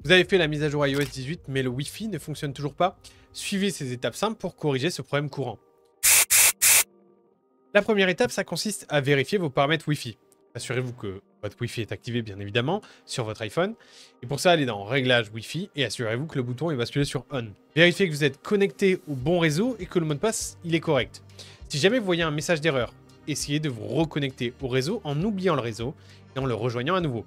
Vous avez fait la mise à jour iOS 18, mais le Wi-Fi ne fonctionne toujours pas? Suivez ces étapes simples pour corriger ce problème courant. La première étape, ça consiste à vérifier vos paramètres Wi-Fi. Assurez-vous que votre Wi-Fi est activé, bien évidemment, sur votre iPhone. Et pour ça, allez dans Réglages Wi-Fi et assurez-vous que le bouton est basculé sur On. Vérifiez que vous êtes connecté au bon réseau et que le mot de passe, il est correct. Si jamais vous voyez un message d'erreur, essayez de vous reconnecter au réseau en oubliant le réseau et en le rejoignant à nouveau.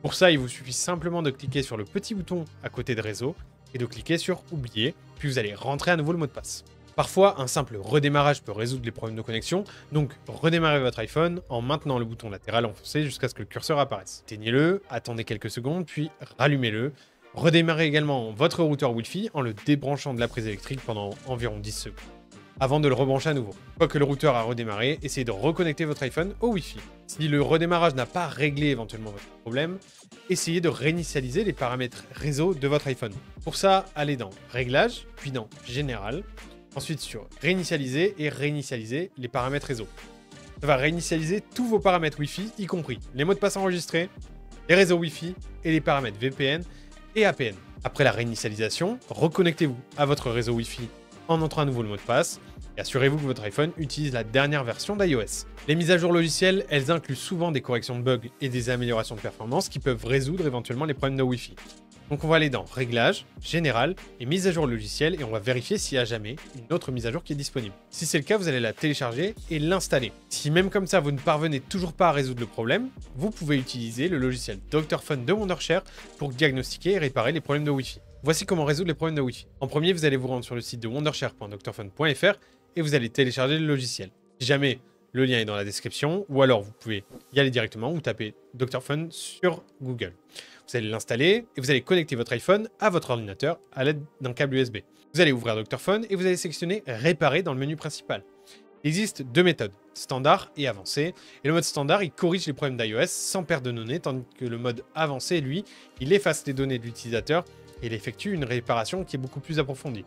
Pour ça, il vous suffit simplement de cliquer sur le petit bouton à côté de réseau et de cliquer sur Oublier, puis vous allez rentrer à nouveau le mot de passe. Parfois, un simple redémarrage peut résoudre les problèmes de connexion, donc redémarrez votre iPhone en maintenant le bouton latéral enfoncé jusqu'à ce que le curseur apparaisse. Éteignez-le, attendez quelques secondes, puis rallumez-le. Redémarrez également votre routeur Wi-Fi en le débranchant de la prise électrique pendant environ 10 secondes, avant de le rebrancher à nouveau. Une fois que le routeur a redémarré, essayez de reconnecter votre iPhone au Wi-Fi. Si le redémarrage n'a pas réglé éventuellement votre problème, essayez de réinitialiser les paramètres réseau de votre iPhone. Pour ça, allez dans Réglages, puis dans Général. Ensuite sur Réinitialiser et réinitialiser les paramètres réseau. Ça va réinitialiser tous vos paramètres Wi-Fi, y compris les mots de passe enregistrés, les réseaux Wi-Fi et les paramètres VPN et APN. Après la réinitialisation, reconnectez-vous à votre réseau Wi-Fi en entrant à nouveau le mot de passe et assurez-vous que votre iPhone utilise la dernière version d'iOS. Les mises à jour logicielles, elles incluent souvent des corrections de bugs et des améliorations de performance qui peuvent résoudre éventuellement les problèmes de Wi-Fi. Donc on va aller dans Réglages, Général et Mise à jour logiciel et on va vérifier s'il y a jamais une autre mise à jour qui est disponible. Si c'est le cas, vous allez la télécharger et l'installer. Si même comme ça vous ne parvenez toujours pas à résoudre le problème, vous pouvez utiliser le logiciel Dr Fun de Wondershare pour diagnostiquer et réparer les problèmes de Wi-Fi. Voici comment résoudre les problèmes de Wi-Fi. En premier, vous allez vous rendre sur le site de wondershare.drfun.fr et vous allez télécharger le logiciel. Si jamais, le lien est dans la description ou alors vous pouvez y aller directement ou taper Dr Fun sur Google. Vous allez l'installer et vous allez connecter votre iPhone à votre ordinateur à l'aide d'un câble USB. Vous allez ouvrir Dr Fun et vous allez sélectionner Réparer dans le menu principal. Il existe deux méthodes, standard et avancé. Et le mode standard, il corrige les problèmes d'iOS sans perte de données, tandis que le mode avancé, lui, il efface les données de l'utilisateur et il effectue une réparation qui est beaucoup plus approfondie.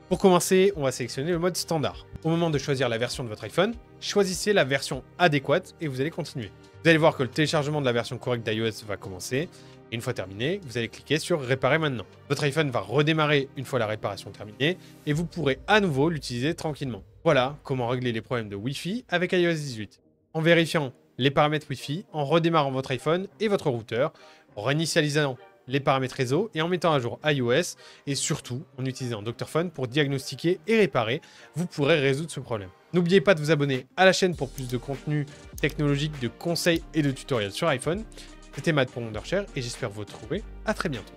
Pour commencer, on va sélectionner le mode standard. Au moment de choisir la version de votre iPhone, choisissez la version adéquate et vous allez continuer. Vous allez voir que le téléchargement de la version correcte d'iOS va commencer. Et une fois terminé, vous allez cliquer sur Réparer maintenant. Votre iPhone va redémarrer une fois la réparation terminée et vous pourrez à nouveau l'utiliser tranquillement. Voilà comment régler les problèmes de Wi-Fi avec iOS 18. En vérifiant les paramètres Wi-Fi, en redémarrant votre iPhone et votre routeur, en réinitialisant les paramètres réseau et en mettant à jour iOS et surtout en utilisant Dr Fun pour diagnostiquer et réparer, vous pourrez résoudre ce problème. N'oubliez pas de vous abonner à la chaîne pour plus de contenu technologique, de conseils et de tutoriels sur iPhone. C'était Matt pour Wondershare et j'espère vous retrouver à très bientôt.